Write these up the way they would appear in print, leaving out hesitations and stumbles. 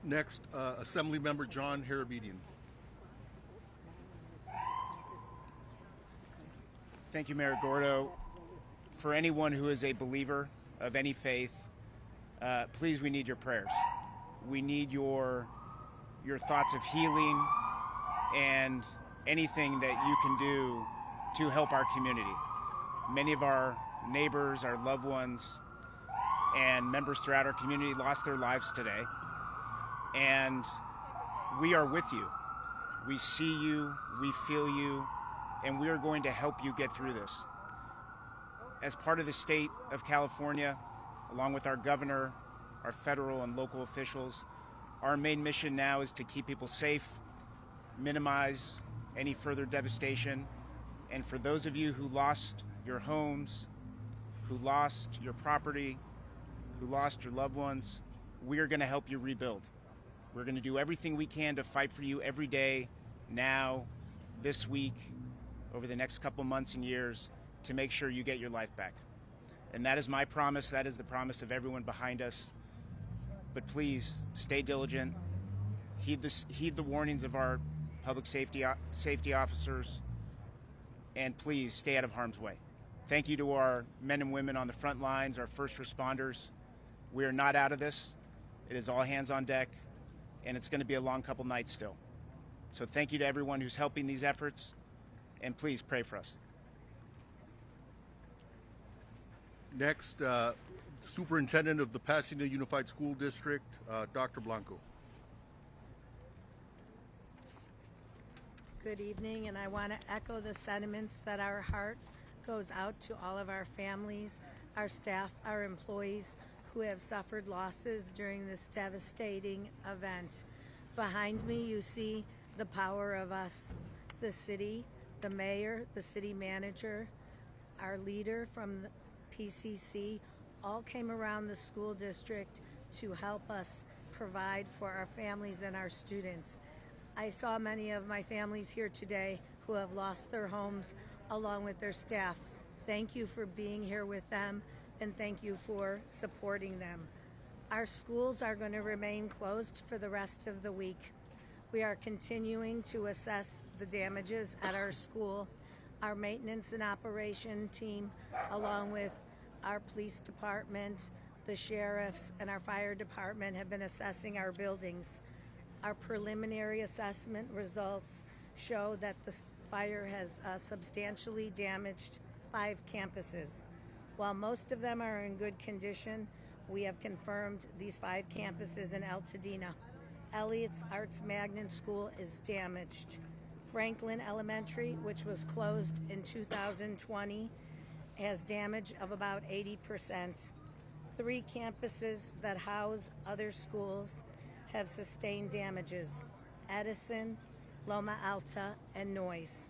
Next, Assemblymember John Harabedian. Thank you, Mayor Gordo. For anyone who is a believer of any faith, please, we need your prayers. We need your thoughts of healing and anything that you can do to help our community. Many of our neighbors, our loved ones, and members throughout our community lost their lives today. And we are with you. We see you, we feel you, and we are going to help you get through this. As part of the state of California, along with our governor, our federal and local officials, our main mission now is to keep people safe, minimize any further devastation, and for those of you who lost your homes, who lost your property, who lost your loved ones, we are going to help you rebuild. We're going to do everything we can to fight for you every day, now, this week, over the next couple months and years, to make sure you get your life back. And that is my promise. That is the promise of everyone behind us. But please, stay diligent. Heed the warnings of our public safety officers, and please stay out of harm's way. Thank you to our men and women on the front lines, our first responders. We are not out of this. It is all hands on deck, and it's going to be a long couple nights still. So thank you to everyone who's helping these efforts, and please pray for us. Next, Superintendent of the Pasadena Unified School District, Dr. Blanco. Good evening, and I want to echo the sentiments that our heart goes out to all of our families, our staff, our employees who have suffered losses during this devastating event. Behind me, you see the power of us, the city, the mayor, the city manager, our leader from the PCC, all came around the school district to help us provide for our families and our students. I saw many of my families here today who have lost their homes along with their staff. Thank you for being here with them, and thank you for supporting them. Our schools are going to remain closed for the rest of the week. We are continuing to assess the damages at our school. Our maintenance and operation team, along with our police department, the sheriffs, and our fire department have been assessing our buildings. Our preliminary assessment results show that the fire has substantially damaged 5 campuses. While most of them are in good condition, we have confirmed these 5 campuses in Altadena. Elliott's Arts Magnet School is damaged. Franklin Elementary, which was closed in 2020, has damage of about 80%. 3 campuses that house other schools have sustained damages: Edison, Loma Alta, and Noyes.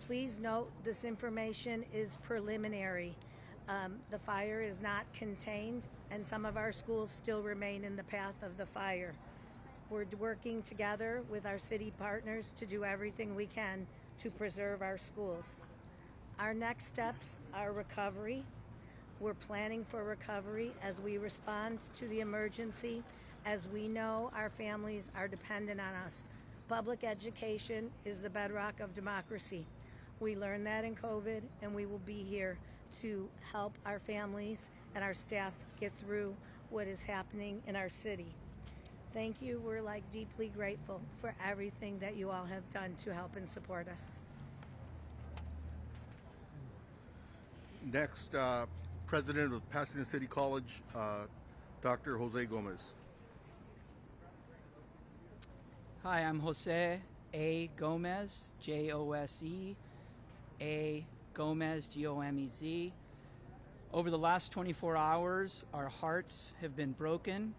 Please note this information is preliminary. The fire is not contained, and some of our schools still remain in the path of the fire. We're working together with our city partners to do everything we can to preserve our schools. Our next steps are recovery. We're planning for recovery as we respond to the emergency, as we know our families are dependent on us. Public education is the bedrock of democracy. We learned that in COVID, and we will be here to help our families and our staff get through what is happening in our city. Thank you. We're deeply grateful for everything that you all have done to help and support us. Next, President of Pasadena City College, Dr. Jose Gomez. Hi, I'm Jose A. Gomez, Jose A. Gomez, Gomez. Over the last 24 hours, our hearts have been broken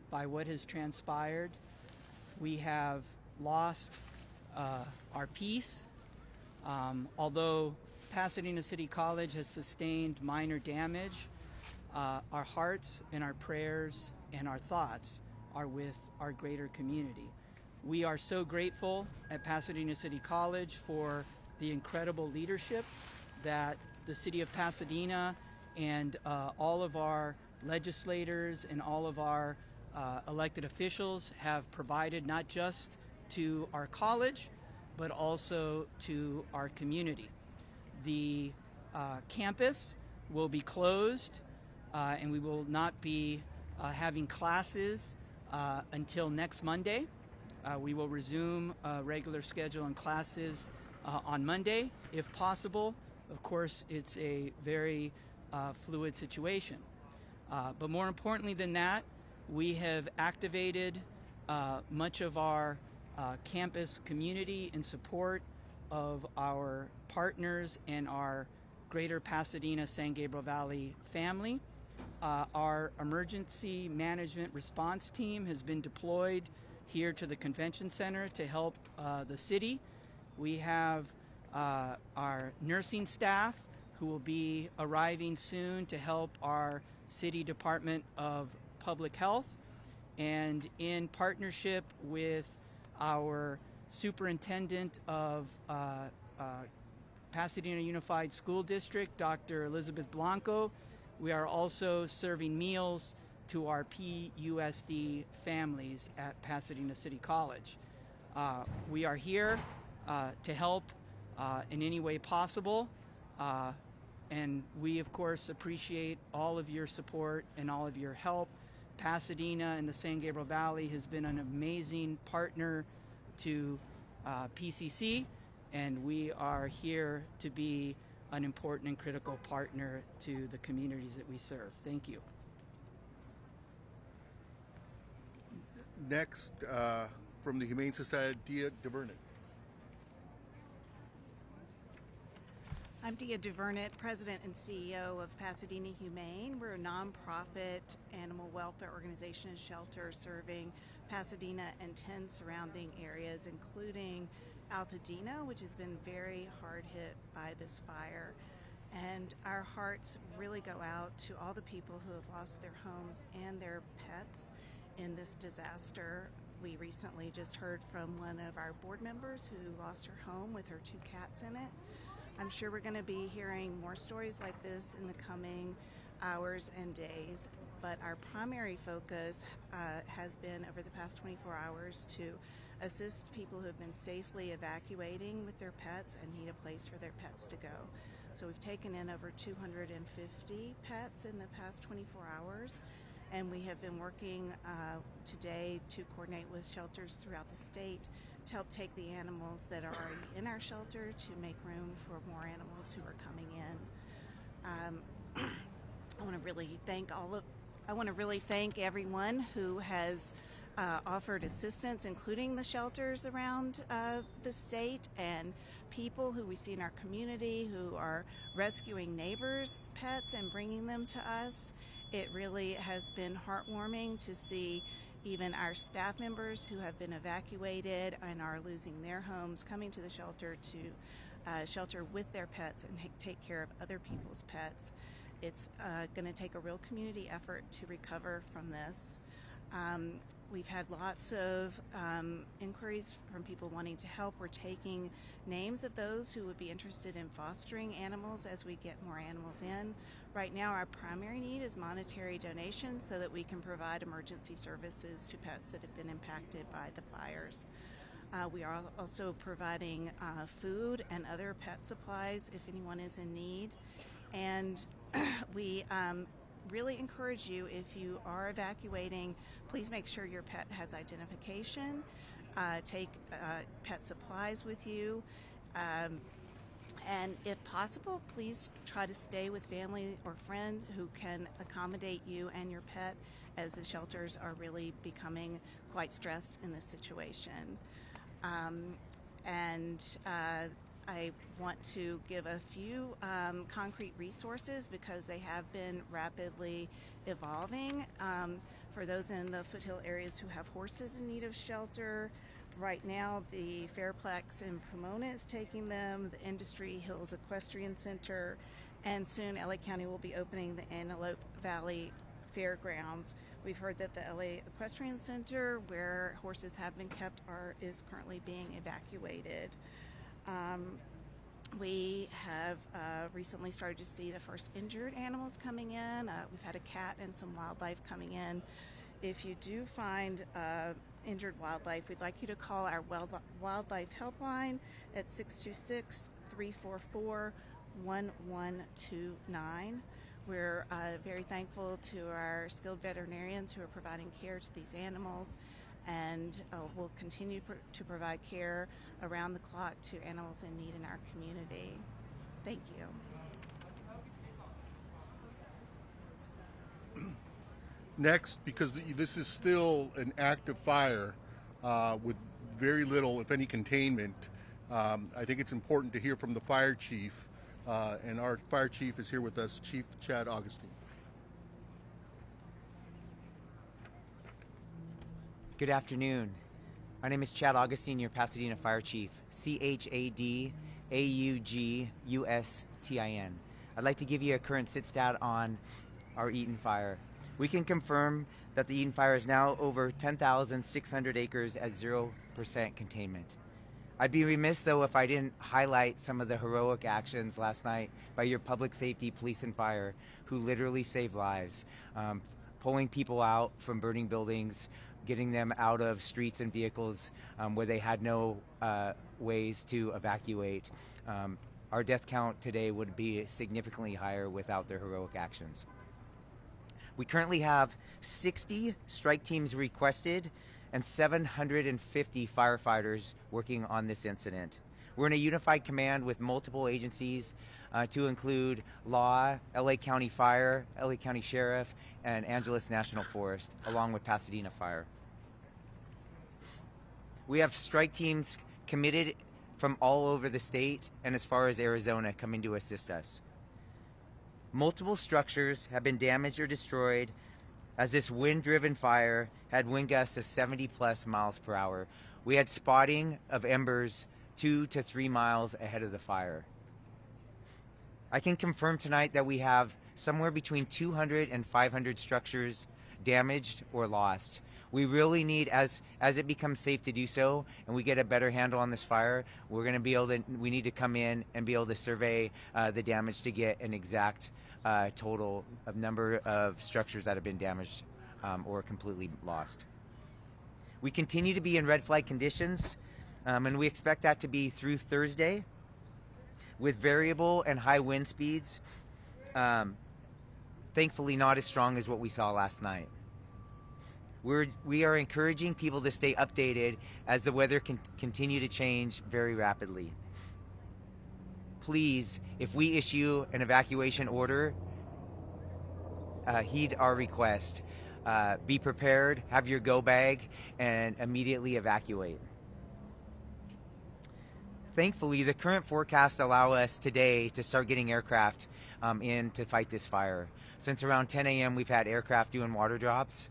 by what has transpired. We have lost our peace. Although Pasadena City College has sustained minor damage, our hearts and our prayers and our thoughts are with our greater community. We are so grateful at Pasadena City College for the incredible leadership that the city of Pasadena and all of our legislators and all of our elected officials have provided not just to our college, but also to our community. The campus will be closed and we will not be having classes until next Monday. We will resume regular schedule and classes on Monday, if possible. Of course, it's a very fluid situation. But more importantly than that, we have activated much of our campus community in support of our partners and our greater Pasadena San Gabriel Valley family. Our emergency management response team has been deployed here to the convention center to help the city. We have our nursing staff who will be arriving soon to help our City Department of Public Health, and in partnership with our superintendent of Pasadena Unified School District, Dr. Elizabeth Blanco, we are also serving meals to our PUSD families at Pasadena City College. We are here to help in any way possible, and we of course appreciate all of your support and all of your help. Pasadena and the San Gabriel Valley has been an amazing partner to PCC, and we are here to be an important and critical partner to the communities that we serve. Thank you. Next, from the Humane Society, Dia DeVernit. I'm Dia DeVernit, President and CEO of Pasadena Humane. We're a nonprofit animal welfare organization and shelter serving Pasadena and 10 surrounding areas, including Altadena, which has been very hard hit by this fire. And our hearts really go out to all the people who have lost their homes and their pets in this disaster. We recently just heard from one of our board members who lost her home with her 2 cats in it. I'm sure we're going to be hearing more stories like this in the coming hours and days, but our primary focus has been over the past 24 hours to assist people who have been safely evacuating with their pets and need a place for their pets to go. So we've taken in over 250 pets in the past 24 hours, and we have been working today to coordinate with shelters throughout the state to help take the animals that are already in our shelter to make room for more animals who are coming in. I want to really thank everyone who has offered assistance, including the shelters around the state and people who we see in our community who are rescuing neighbors' pets and bringing them to us. It really has been heartwarming to see even our staff members who have been evacuated and are losing their homes coming to the shelter to shelter with their pets and take care of other people's pets. It's going to take a real community effort to recover from this. We've had lots of inquiries from people wanting to help. We're taking names of those who would be interested in fostering animals as we get more animals in. Right now, our primary need is monetary donations so that we can provide emergency services to pets that have been impacted by the fires. We are also providing food and other pet supplies if anyone is in need. And we really encourage you, if you are evacuating, please make sure your pet has identification. Take pet supplies with you. And if possible, please try to stay with family or friends who can accommodate you and your pet, as the shelters are really becoming quite stressed in this situation. I want to give a few concrete resources because they have been rapidly evolving. For those in the foothill areas who have horses in need of shelter, right now the Fairplex in Pomona is taking them, the Industry Hills Equestrian Center, and soon LA County will be opening the Antelope Valley Fairgrounds. We've heard that the LA Equestrian Center, where horses have been kept, is currently being evacuated. We have recently started to see the first injured animals coming in. We've had a cat and some wildlife coming in If you do find injured wildlife, we'd like you to call our wildlife helpline at 626-344-1129. We're very thankful to our skilled veterinarians who are providing care to these animals, and we'll continue to provide care around the clock to animals in need in our community. Thank you. Next, because this is still an active fire with very little, if any, containment, I think it's important to hear from the fire chief. And our fire chief is here with us, Chief Chad Augustine. Good afternoon. My name is Chad Augustine, your Pasadena Fire Chief, ChadAugustin. I'd like to give you a current stat on our Eaton fire. We can confirm that the Eaton fire is now over 10,600 acres at 0% containment. I'd be remiss, though, if I didn't highlight some of the heroic actions last night by your public safety, police, and fire, who literally saved lives, pulling people out from burning buildings, getting them out of streets and vehicles where they had no ways to evacuate. Our death count today would be significantly higher without their heroic actions. We currently have 60 strike teams requested and 750 firefighters working on this incident. We're in a unified command with multiple agencies to include law, LA County Fire, LA County Sheriff, and Angeles National Forest, along with Pasadena Fire. We have strike teams committed from all over the state and as far as Arizona coming to assist us. Multiple structures have been damaged or destroyed as this wind-driven fire had wind gusts of 70+ miles per hour. We had spotting of embers 2 to 3 miles ahead of the fire. I can confirm tonight that we have somewhere between 200 and 500 structures damaged or lost. We really need, as it becomes safe to do so, and we get a better handle on this fire, we need to come in and be able to survey the damage to get an exact total of number of structures that have been damaged or completely lost. We continue to be in red flag conditions, and we expect that to be through Thursday with variable and high wind speeds, thankfully not as strong as what we saw last night. We are encouraging people to stay updated as the weather can continue to change very rapidly. Please, if we issue an evacuation order, heed our request. Be prepared, have your go bag, and immediately evacuate. Thankfully, the current forecasts allow us today to start getting aircraft in to fight this fire. Since around 10 a.m., we've had aircraft doing water drops.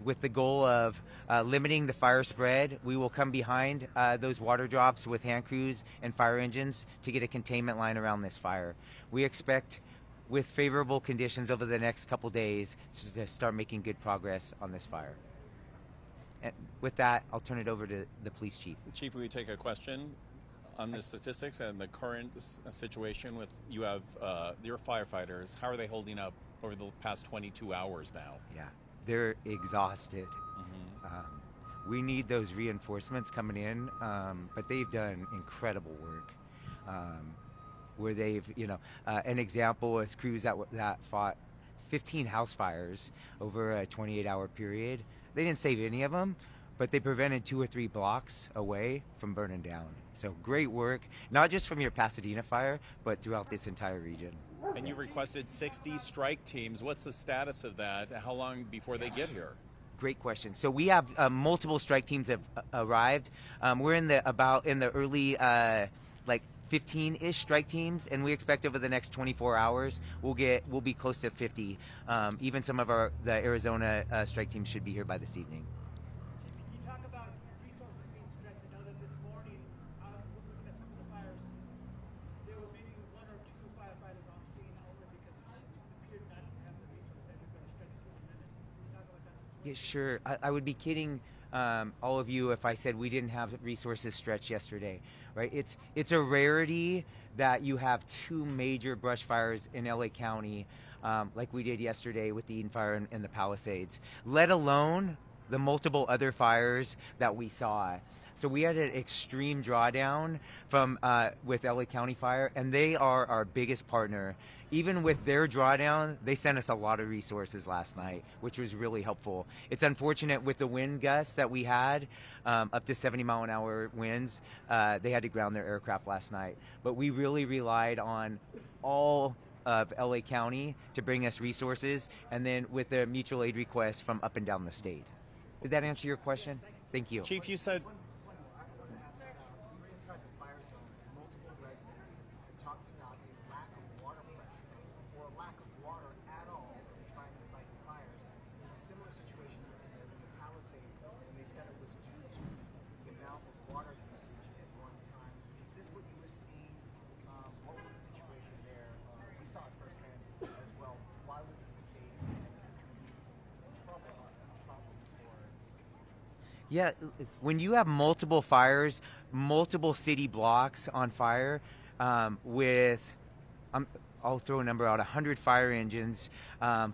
With the goal of limiting the fire spread, we will come behind those water drops with hand crews and fire engines to get a containment line around this fire. We expect, with favorable conditions over the next couple days, to start making good progress on this fire. And with that, I'll turn it over to the police chief. Chief, will you take a question on the statistics and the current situation with you have your firefighters? How are they holding up over the past 22 hours now? Yeah. They're exhausted. We need those reinforcements coming in, but they've done incredible work. Where they've, an example is crews that fought 15 house fires over a 28-hour period. They didn't save any of them, but they prevented 2 or 3 blocks away from burning down. So great work, not just from your Pasadena fire, but throughout this entire region. And you requested 60 strike teams. What's the status of that? How long before they get here? Great question. So we have multiple strike teams have arrived. We're in the early 15-ish strike teams, and we expect over the next 24 hours we'll be close to 50. Even some of the Arizona strike teams should be here by this evening. Can you talk about resources being stretched? I know that this morning, looking at some of the fires, there were maybe 1 or 2 firefighters on scene only because it appeared not to have the resources that you're going to stretch to in a minute. Can you talk about that? Yeah, sure. I would be kidding all of you if I said we didn't have resources stretched yesterday, right? It's a rarity that you have 2 major brush fires in LA County like we did yesterday with the Eden Fire and the Palisades, let alone the multiple other fires that we saw. So we had an extreme drawdown from with LA County Fire, and they are our biggest partner. Even with their drawdown, they sent us a lot of resources last night, which was really helpful. It's unfortunate with the wind gusts that we had, up to 70-mile-an-hour winds, they had to ground their aircraft last night. But we really relied on all of LA County to bring us resources, and then with the mutual aid requests from up and down the state. Did that answer your question? Thank you. Chief, you said Yeah, when you have multiple fires, multiple city blocks on fire, with, I'll throw a number out, 100 fire engines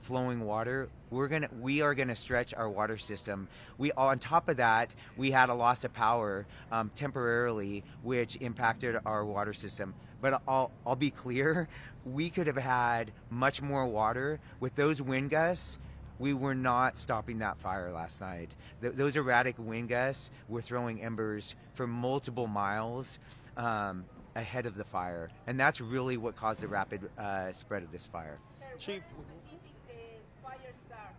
flowing water, we are gonna stretch our water system. On top of that, we had a loss of power temporarily, which impacted our water system. But I'll be clear, we could have had much more water with those wind gusts. We were not stopping that fire last night. Those erratic wind gusts were throwing embers for multiple miles ahead of the fire, and that's really what caused the rapid spread of this fire. Chief, specific the fire start,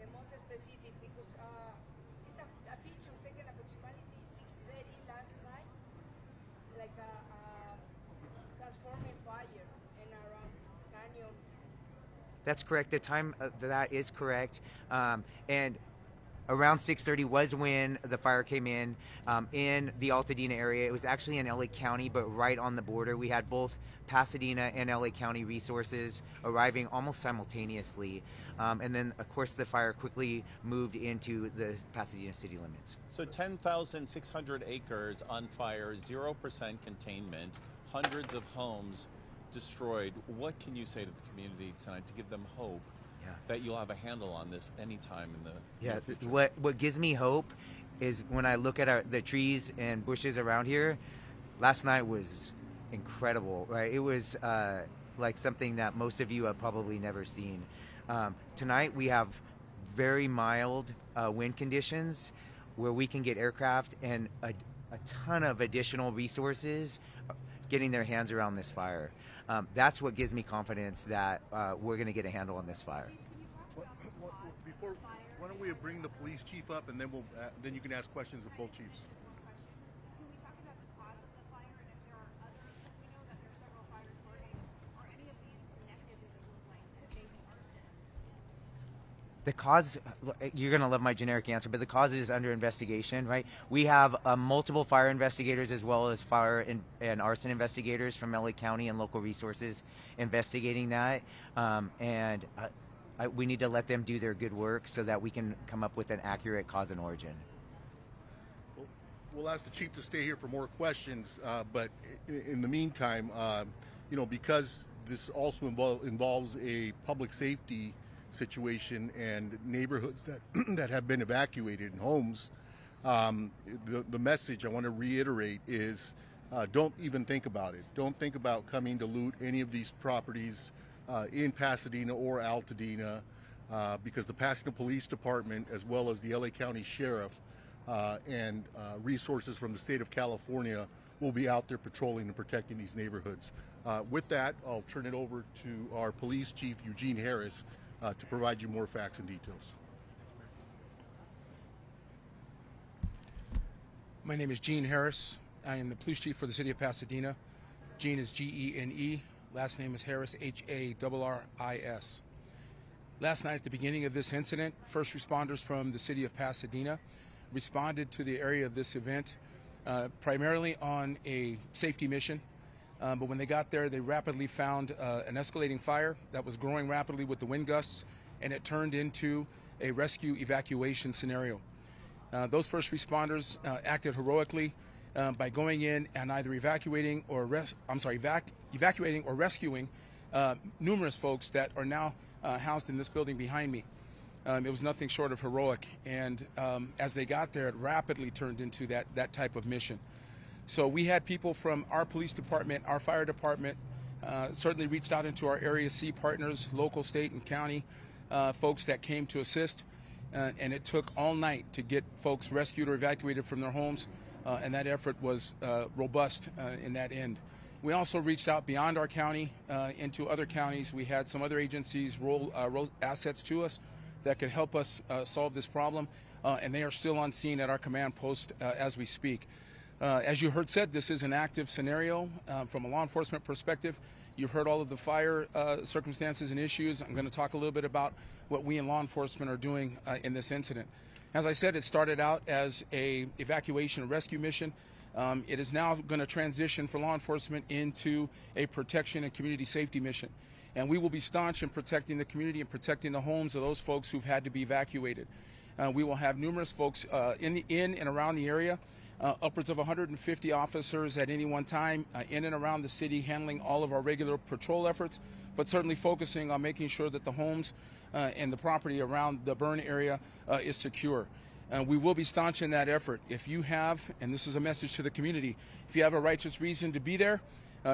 the most specific, because it's a picture taken approximately 6:30 last night, like a transforming fire in around Canyon. That's correct. The time that is correct, and around 6:30 was when the fire came in the Altadena area. It was actually in LA County, but right on the border. We had both Pasadena and LA County resources arriving almost simultaneously, and then of course the fire quickly moved into the Pasadena city limits. so 10,600 acres on fire, 0% containment, hundreds of homes destroyed. What can you say to the community tonight to give them hope that you'll have a handle on this anytime in the near future? What gives me hope is when I look at the trees and bushes around here. Last night was incredible, right? It was like something that most of you have probably never seen. Tonight we have very mild wind conditions where we can get aircraft and a ton of additional resources getting their hands around this fire. That's what gives me confidence that we're going to get a handle on this fire. Before, why don't we bring the police chief up, and then then you can ask questions of both chiefs. Can we talk about the cause of the fire and if there are others? We know that there are several fires burning. Are any of these connected? Does it look like maybe arson? The cause, you're going to love my generic answer, but the cause is under investigation, right? We have multiple fire investigators as well as fire and arson investigators from LA County and local resources investigating that. We need to let them do their good work so that we can come up with an accurate cause and origin. We'll ask the chief to stay here for more questions, but in the meantime, because this also involves a public safety situation and neighborhoods that have been evacuated and homes, the message I want to reiterate is don't even think about it. Don't think about coming to loot any of these properties in Pasadena or Altadena, because the Pasadena Police Department, as well as the LA County Sheriff and resources from the state of California, will be out there patrolling and protecting these neighborhoods. With that, I'll turn it over to our police chief, Eugene Harris, to provide you more facts and details. My name is Gene Harris. I am the police chief for the city of Pasadena. Gene is Gene. Last name is Harris, Harris. Last night at the beginning of this incident, first responders from the city of Pasadena responded to the area of this event primarily on a safety mission. But when they got there, they rapidly found an escalating fire that was growing rapidly with the wind gusts, and it turned into a rescue evacuation scenario. Those first responders acted heroically by going in and either evacuating or rescuing numerous folks that are now housed in this building behind me. It was nothing short of heroic, and as they got there, it rapidly turned into that type of mission. So we had people from our police department, our fire department, certainly reached out into our Area C partners, local, state, and county folks that came to assist, and it took all night to get folks rescued or evacuated from their homes, and that effort was robust in that end. We also reached out beyond our county into other counties. We had some other agencies roll assets to us that could help us solve this problem, and they are still on scene at our command post as we speak. As you heard said, this is an active scenario from a law enforcement perspective. You've heard all of the fire circumstances and issues. I'm going to talk a little bit about what we in law enforcement are doing in this incident. As I said, it started out as a evacuation and rescue mission. It is now going to transition for law enforcement into a protection and community safety mission. And we will be staunch in protecting the community and protecting the homes of those folks who've had to be evacuated. We will have numerous folks in and around the area, upwards of 150 officers at any one time in and around the city handling all of our regular patrol efforts, but certainly focusing on making sure that the homes and the property around the burn area is secure. We will be staunch in that effort. If you have, and this is a message to the community, if you have a righteous reason to be there,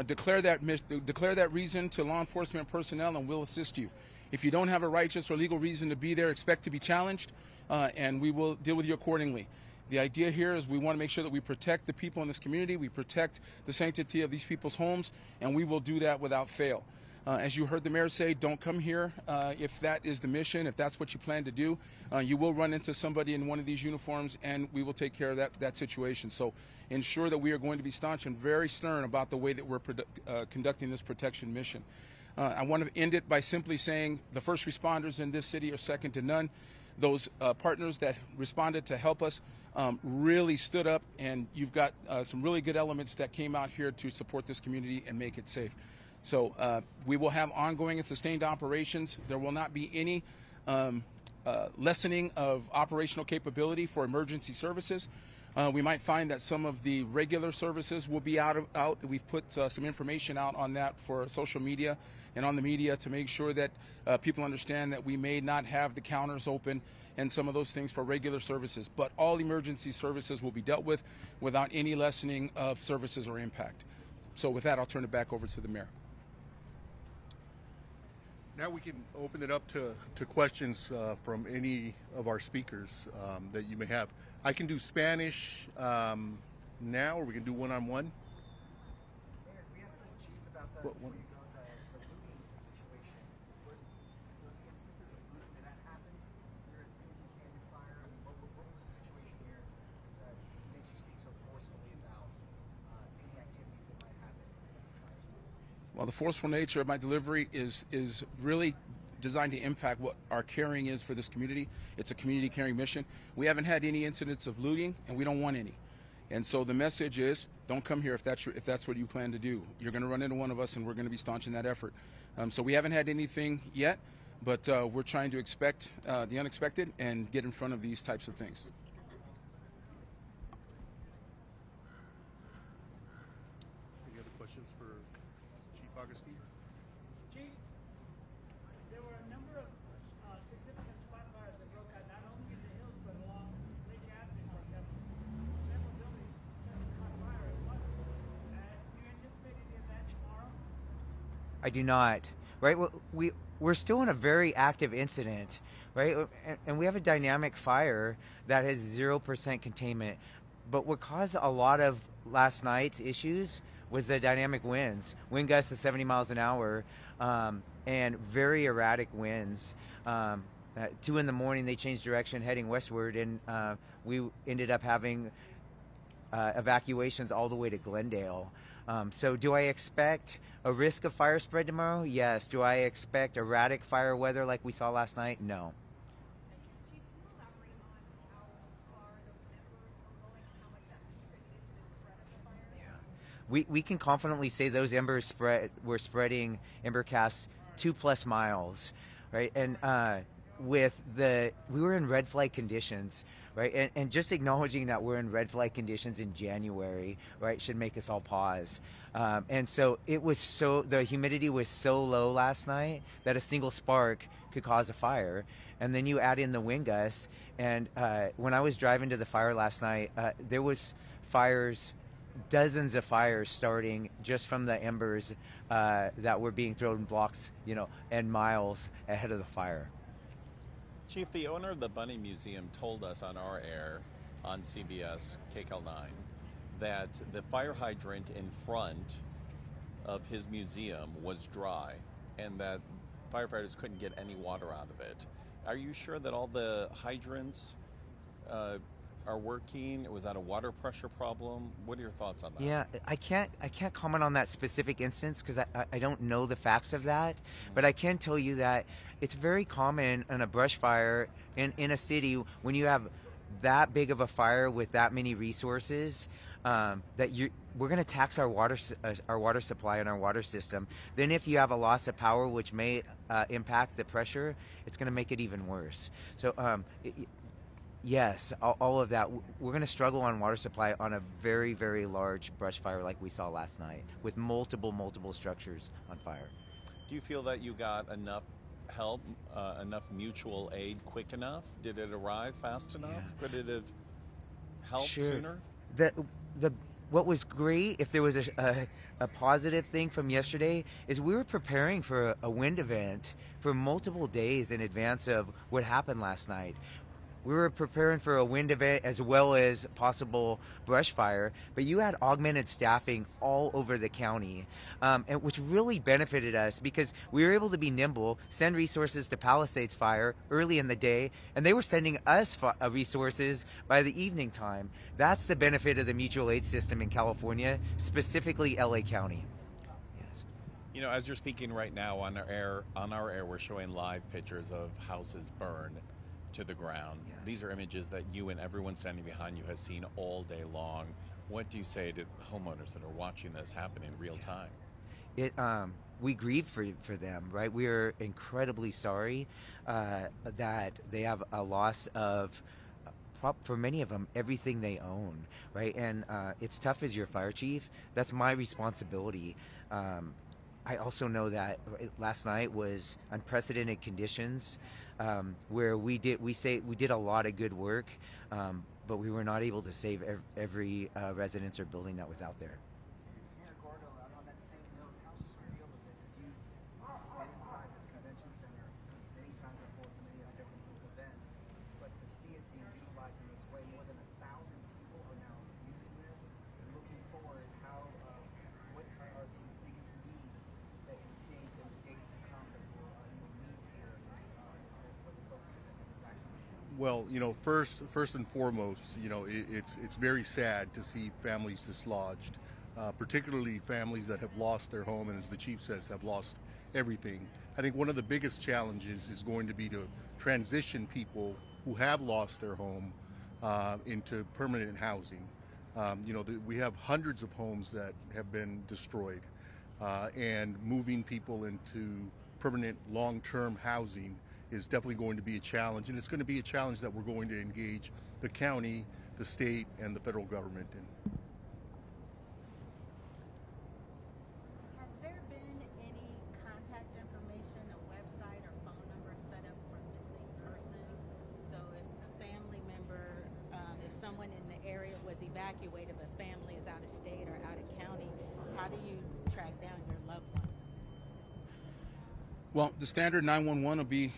declare that reason to law enforcement personnel and we'll assist you. If you don't have a righteous or legal reason to be there, expect to be challenged and we will deal with you accordingly. The idea here is we want to make sure that we protect the people in this community, we protect the sanctity of these people's homes, and we will do that without fail. As you heard the mayor say, don't come here if that is the mission, if that's what you plan to do. You will run into somebody in one of these uniforms, and we will take care of that situation. So ensure that we are going to be staunch and very stern about the way that we're conducting this protection mission. I want to end it by simply saying the first responders in this city are second to none. Those partners that responded to help us really stood up, and you've got some really good elements that came out here to support this community and make it safe. So we will have ongoing and sustained operations. There will not be any lessening of operational capability for emergency services. We might find that some of the regular services will be out. We've put some information out on that for social media and on the media to make sure that people understand that we may not have the counters open and some of those things for regular services. But all emergency services will be dealt with without any lessening of services or impact. So with that, I'll turn it back over to the mayor. Now we can open it up to questions from any of our speakers that you may have. I can do Spanish now, or we can do one-on-one. Mayor, we asked the chief about that before you go, the looting situation. Was instances of looting that happened here at the Indian Canyon Fire? I mean, what was the situation here that makes you speak so forcefully about any activities that might happen at the fire? Well, the forceful nature of my delivery is really designed to impact what our caring is for this community. It's a community caring mission. We haven't had any incidents of looting, and we don't want any. And so the message is, don't come here if that's what you plan to do. You're going to run into one of us, and we're going to be staunch in that effort. So we haven't had anything yet, but we're trying to expect the unexpected and get in front of these types of things. Any other questions for Chief Agustin? Chief, there were a number of significant spot fires that broke out not only in the hills but along Lake Avenue, for example. Several buildings caught fire at once. Do you anticipate any of that tomorrow? I do not. Right, we're still in a very active incident, right? And we have a dynamic fire that has 0% containment. But what caused a lot of last night's issues was the dynamic winds, wind gusts of 70 miles an hour, and very erratic winds. At 2 in the morning, they changed direction, heading westward, and we ended up having evacuations all the way to Glendale. So do I expect a risk of fire spread tomorrow? Yes. Do I expect erratic fire weather like we saw last night? No. Chief, can you elaborate on how far those embers were going and how much that contributed to the spread of the fire? We can confidently say those embers were spreading ember casts 2+ miles, right? And we were in red flag conditions, right? And just acknowledging that we're in red flag conditions in January, right, should make us all pause. And so the humidity was so low last night that a single spark could cause a fire. And then you add in the wind gusts. And when I was driving to the fire last night, there was fires, dozens of fires starting just from the embers that were being thrown blocks, and miles ahead of the fire. Chief, the owner of the Bunny Museum told us on our air on CBS KCAL 9 that the fire hydrant in front of his museum was dry and that firefighters couldn't get any water out of it. Are you sure that all the hydrants are working? Was that a water pressure problem? What are your thoughts on that? Yeah, I can't comment on that specific instance because I don't know the facts of that, but I can tell you that it's very common in a brush fire in a city when you have that big of a fire with that many resources that we're going to tax our water supply and our water system. Then if you have a loss of power, which may impact the pressure, it's going to make it even worse. So yes, all of that. We're going to struggle on water supply on a very, very large brush fire like we saw last night with multiple structures on fire. Do you feel that you got enough help, enough mutual aid quick enough? Did it arrive fast enough? Yeah. Could it have helped sooner? What was great, if there was a positive thing from yesterday, is we were preparing for a wind event for multiple days in advance of what happened last night. We were preparing for a wind event as well as possible brush fire, but you had augmented staffing all over the county, and which really benefited us because we were able to be nimble, send resources to Palisades Fire early in the day, and they were sending us resources by the evening time. That's the benefit of the mutual aid system in California, specifically LA County. Yes. As you're speaking right now on our air, we're showing live pictures of houses burned to the ground. Yes. These are images that you and everyone standing behind you has seen all day long. What do you say to homeowners that are watching this happen in real time? We grieve for them, right? We are incredibly sorry that they have a loss of, for many of them, everything they own, right? And it's tough as your fire chief. That's my responsibility. I also know that last night was unprecedented conditions where we did a lot of good work, but we were not able to save every residence or building that was out there. Mayor Gordo, on that same note, how surreal is it? Because you've been inside this convention center many times before for many other different events, but to see it being utilized in this way, more than 1,000 people are now using this. And looking forward, what are some of the biggest needs that you think in the days to come that will need here for the folks to evacuate? Well, first and foremost, it's very sad to see families dislodged, particularly families that have lost their home and, as the chief says, have lost everything. I think one of the biggest challenges is going to be to transition people who have lost their home into permanent housing. We have hundreds of homes that have been destroyed, and moving people into permanent long-term housing is definitely going to be a challenge, and it's going to be a challenge that we're going to engage the county, the state, and the federal government in. Has there been any contact information, a website or phone number set up for missing persons? So if a family member, if someone in the area was evacuated but family is out of state or out of county, how do you track down your loved one? Well, the standard 911 will be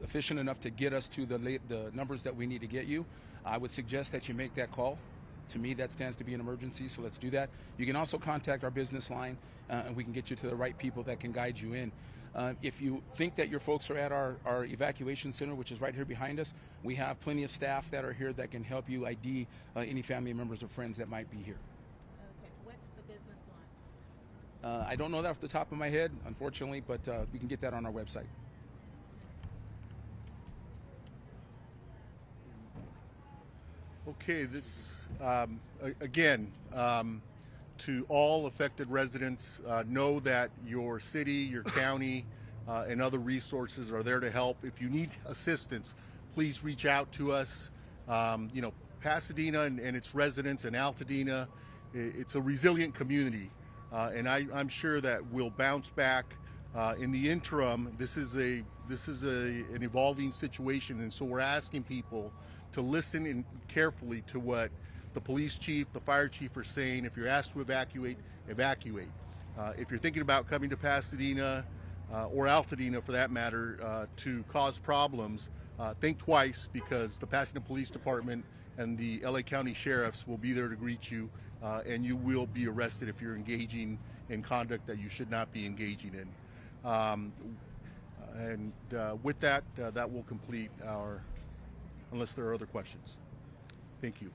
efficient enough to get us to the numbers that we need to get you. I would suggest that you make that call. To me, that stands to be an emergency, so let's do that. You can also contact our business line, and we can get you to the right people that can guide you in. If you think that your folks are at our evacuation center, which is right here behind us, we have plenty of staff that are here that can help you ID any family members or friends that might be here. I don't know that off the top of my head, unfortunately, but we can get that on our website. Okay, this again, to all affected residents, know that your city, your county, and other resources are there to help. If you need assistance, please reach out to us. Pasadena and its residents and Altadena, it's a resilient community, and I'm sure that we'll bounce back. In the interim, this is an evolving situation, and so we're asking people to listen in carefully to what the police chief, the fire chief are saying. If you're asked to evacuate, evacuate. If you're thinking about coming to Pasadena or Altadena, for that matter, to cause problems, think twice, because the Pasadena Police Department and the LA County Sheriffs will be there to greet you, and you will be arrested if you're engaging in conduct that you should not be engaging in. With that, that will complete our, unless there are other questions. Thank you.